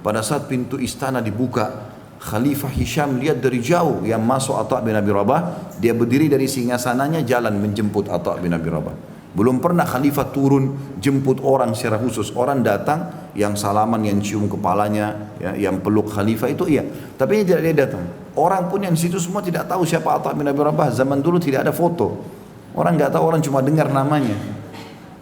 pada saat pintu istana dibuka, Khalifah Hisham lihat dari jauh yang masuk Atha bin Abi Rabah, dia berdiri dari singgasananya jalan menjemput Atha bin Abi Rabah. Belum pernah Khalifah turun jemput orang secara khusus. Orang datang yang salaman, yang cium kepalanya, ya, yang peluk Khalifah itu iya. Tapi ini tidak dia datang. Orang pun yang di situ semua tidak tahu siapa Atha bin Abi Rabah. Zaman dulu tidak ada foto. Orang nggak tahu, orang cuma dengar namanya.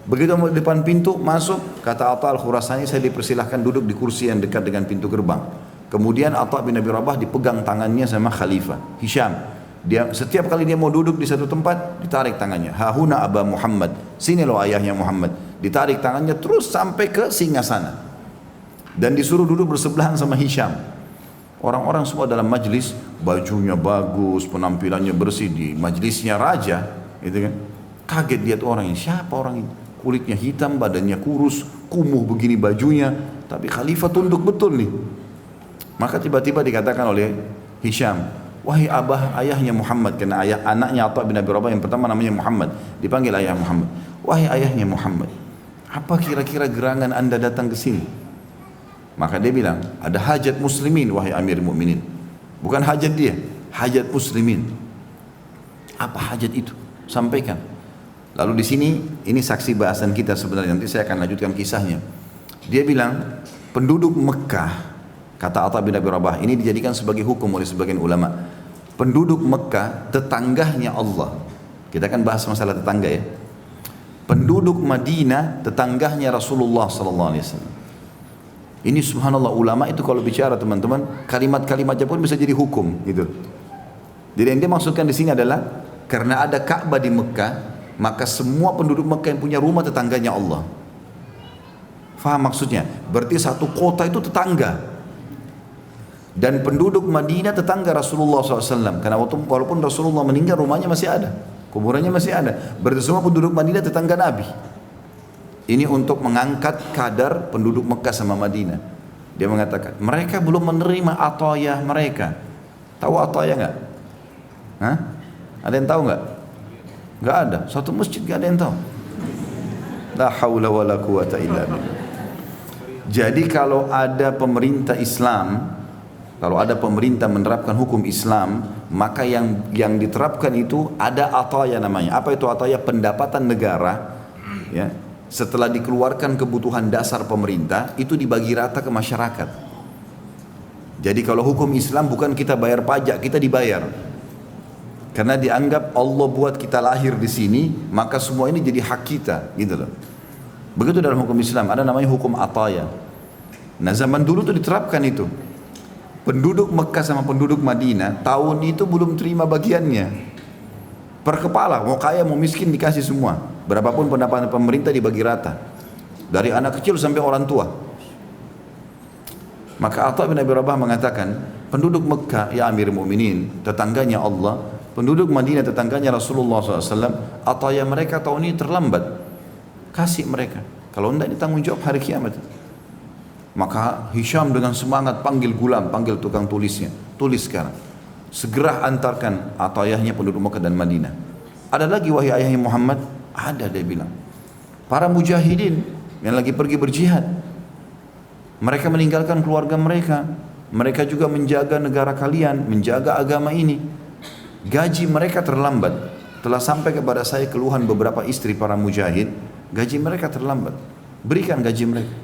Begitu mau di depan pintu masuk, kata Atha al-Khurasani, saya dipersilahkan duduk di kursi yang dekat dengan pintu gerbang. Kemudian Atha bin Abi Rabah dipegang tangannya sama Khalifah Hisham. Dia setiap kali dia mau duduk di satu tempat, ditarik tangannya. Hahuna Aba Muhammad, sini loh ayahnya Muhammad. Ditarik tangannya terus sampai ke singgasana. Dan disuruh duduk bersebelahan sama Hisham. Orang-orang semua dalam majlis, bajunya bagus, penampilannya bersih, di majlisnya raja, gitu kan. Kaget lihat orang ini, siapa orang ini? Kulitnya hitam, badannya kurus, kumuh begini bajunya, tapi Khalifah tunduk betul nih. Maka tiba-tiba dikatakan oleh Hisham, wahai abah ayahnya Muhammad, karena ayah anaknya Atha bin Abi Rabah yang pertama namanya Muhammad, dipanggil ayah Muhammad. Wahai ayahnya Muhammad, apa kira-kira gerangan anda datang ke sini? Maka dia bilang, ada hajat muslimin wahai Amir Mu'minin. Bukan hajat dia, hajat muslimin. Apa hajat itu? Sampaikan. Lalu di sini, ini saksi bahasan kita sebenarnya, nanti saya akan lanjutkan kisahnya. Dia bilang, penduduk Mekah, kata Atha bin Abi Rabah, ini dijadikan sebagai hukum oleh sebagian ulama. Penduduk Mekah tetangganya Allah. Kita akan bahas masalah tetangga ya. Penduduk Madinah tetangganya Rasulullah sallallahu alaihi wasallam. Ini subhanallah, ulama itu kalau bicara teman-teman, kalimat-kalimatnya pun bisa jadi hukum gitu. Jadi yang dia maksudkan di sini adalah karena ada Ka'bah di Mekah, maka semua penduduk Mekah yang punya rumah tetangganya Allah. Faham maksudnya? Berarti satu kota itu tetangga. Dan penduduk Madinah tetangga Rasulullah SAW. Karena walaupun Rasulullah meninggal, rumahnya masih ada, kuburannya masih ada. Berarti semua penduduk Madinah tetangga Nabi. Ini untuk mengangkat kadar penduduk Mekah sama Madinah. Dia mengatakan, mereka belum menerima atayah mereka. Tahu atayah nggak? Hah? Ada yang tahu nggak? Nggak ada. Satu masjid nggak ada yang tahu. La haula wala quwata illa billah. Jadi kalau ada pemerintah Islam, kalau ada pemerintah menerapkan hukum Islam, maka yang diterapkan itu ada ataya namanya. Apa itu ataya? Pendapatan negara. Ya, setelah dikeluarkan kebutuhan dasar pemerintah, itu dibagi rata ke masyarakat. Jadi kalau hukum Islam bukan kita bayar pajak, kita dibayar. Karena dianggap Allah buat kita lahir di sini, maka semua ini jadi hak kita, gitu loh. Begitu dalam hukum Islam, ada namanya hukum ataya. Nah zaman dulu tuh diterapkan itu. Penduduk Mekah sama penduduk Madinah tahun itu belum terima bagiannya. Per kepala, mau kaya mau miskin dikasih semua. Berapapun pendapatan pemerintah dibagi rata. Dari anak kecil sampai orang tua. Maka Atha bin Abi Rabah mengatakan, penduduk Mekah ya Amir Mu'minin, tetangganya Allah. Penduduk Madinah tetangganya Rasulullah SAW. Ataya mereka tahun ini terlambat. Kasih mereka. Kalau tidak ditanggung jawab hari kiamat. Maka Hisham dengan semangat panggil gulam, panggil tukang tulisnya. Tulis sekarang. Segera antarkan atayahnya penduduk Mekah dan Madinah. Ada lagi wahai ayahnya Muhammad? Ada, dia bilang. Para mujahidin yang lagi pergi berjihad. Mereka meninggalkan keluarga mereka. Mereka juga menjaga negara kalian, menjaga agama ini. Gaji mereka terlambat. Telah sampai kepada saya keluhan beberapa istri para mujahid. Gaji mereka terlambat. Berikan gaji mereka.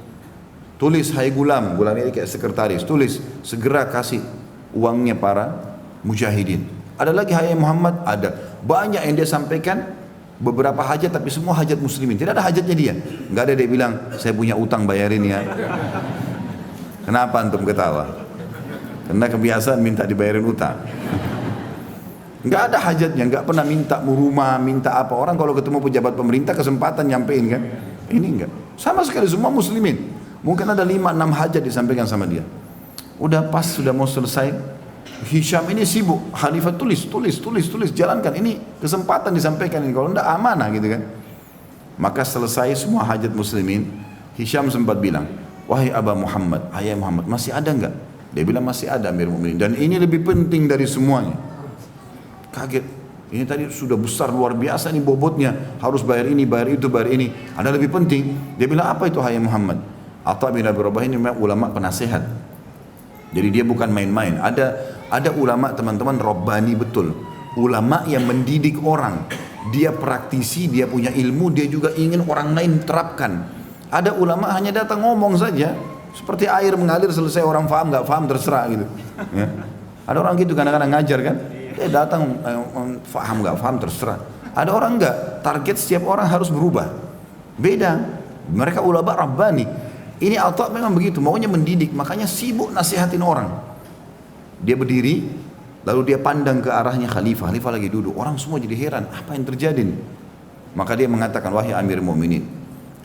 Tulis, hai gulam, gulam ini kayak sekretaris, tulis, segera kasih uangnya para mujahidin. Ada lagi hai Muhammad? Ada. Banyak yang dia sampaikan, beberapa hajat tapi semua hajat muslimin. Tidak ada hajatnya dia. Enggak ada dia bilang, saya punya utang bayarin ya. Kenapa antum ketawa? Karena kebiasaan minta dibayarin utang. Enggak ada hajatnya, enggak pernah minta rumah, minta apa. Orang kalau ketemu pejabat pemerintah kesempatan nyampein kan. Ini enggak. Sama sekali semua muslimin. Mungkin ada 5-6 hajat disampaikan sama dia. Udah pas sudah mau selesai, Hisham ini sibuk. Khalifah tulis, jalankan. Ini kesempatan disampaikan ini. Kalau enggak amanah gitu kan. Maka selesai semua hajat muslimin. Hisham sempat bilang, wahai Aba Muhammad, ayah Muhammad, masih ada enggak? Dia bilang masih ada Amir Mu'minin. Dan ini lebih penting dari semuanya. Kaget. Ini tadi sudah besar luar biasa nih bobotnya. Harus bayar ini, bayar itu, bayar ini. Ada lebih penting. Dia bilang apa itu ayah Muhammad? Atha bin Abi Rabah ini memang ulama penasehat. Jadi dia bukan main-main. Ada ulama teman-teman Rabbani betul. Ulama yang mendidik orang. Dia praktisi, dia punya ilmu, dia juga ingin orang lain terapkan. Ada ulama hanya datang ngomong saja. Seperti air mengalir, selesai orang paham nggak paham terserah gitu. Ya. Ada orang gitu kadang-kadang ngajar kan. Dia datang paham nggak paham terserah. Ada orang enggak. Target setiap orang harus berubah. Beda. Mereka ulama Rabbani. Ini Atha memang begitu, maunya mendidik, makanya sibuk nasihatin orang. Dia berdiri, lalu dia pandang ke arahnya khalifah lagi duduk. Orang semua jadi heran, apa yang terjadi nih? Maka dia mengatakan, wahai Amir Mu'minin,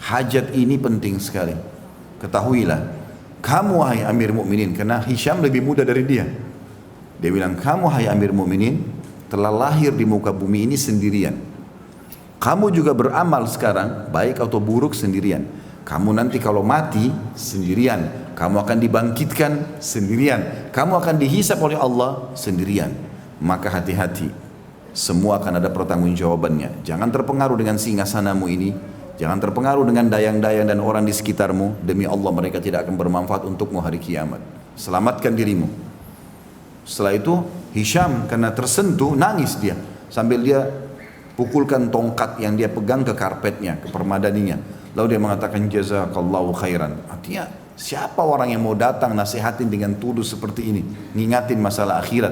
hajat ini penting sekali. Ketahuilah, kamu wahai Amir Mu'minin, karena Hisham lebih muda dari dia. Dia bilang, kamu wahai Amir Mu'minin, telah lahir di muka bumi ini sendirian. Kamu juga beramal sekarang, baik atau buruk sendirian. Kamu nanti kalau mati sendirian, kamu akan dibangkitkan sendirian, kamu akan dihisap oleh Allah sendirian. Maka hati-hati, semua akan ada pertanggungjawabannya. Jangan terpengaruh dengan singgasanamu ini, jangan terpengaruh dengan dayang-dayang dan orang di sekitarmu. Demi Allah mereka tidak akan bermanfaat untukmu hari kiamat. Selamatkan dirimu. Setelah itu Hisham karena tersentuh nangis dia, sambil dia pukulkan tongkat yang dia pegang ke karpetnya, ke permadaninya. Lalu dia mengatakan jazakallahu khairan. Artinya siapa orang yang mau datang nasihatin dengan tulus seperti ini, ngingatin masalah akhirat.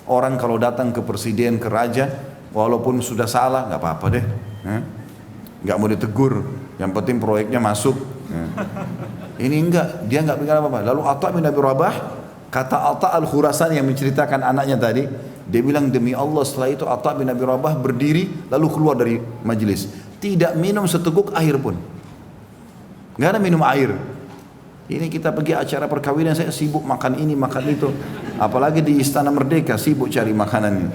Orang kalau datang ke presiden, ke raja, walaupun sudah salah nggak apa-apa deh, nggak mau ditegur, yang penting proyeknya masuk. Ini enggak, dia nggak bilang apa-apa. Lalu Atha bin Abi Rabah, kata Atha al-Khurasani yang menceritakan anaknya tadi, dia bilang demi Allah setelah itu Atha bin Abi Rabah berdiri lalu keluar dari majelis, tidak minum seteguk air pun. Nggak ada minum air. Ini kita pergi acara perkawinan, saya sibuk makan ini, makan itu. Apalagi di Istana Merdeka, sibuk cari makanannya.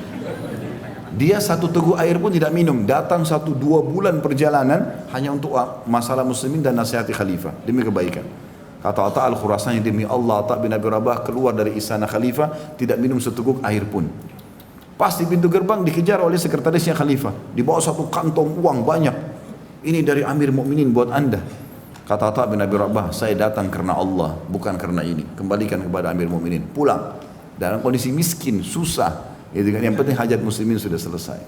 Dia satu teguk air pun tidak minum. Datang 1-2 bulan perjalanan hanya untuk masalah muslimin dan nasihati khalifah. Demi kebaikan. Kata Atha al-Khurasani, demi Allah, Atha bin Abi Rabah keluar dari Istana Khalifah, tidak minum seteguk air pun. Pas di pintu gerbang dikejar oleh sekretarisnya khalifah. Dibawa satu kantong uang banyak. Ini dari Amir Mu'minin buat anda. Kata Atha bin Abi Rabah, saya datang karena Allah, bukan karena ini. Kembalikan kepada Amir Mu'minin. Pulang dalam kondisi miskin, susah. Yang penting hajat muslimin sudah selesai.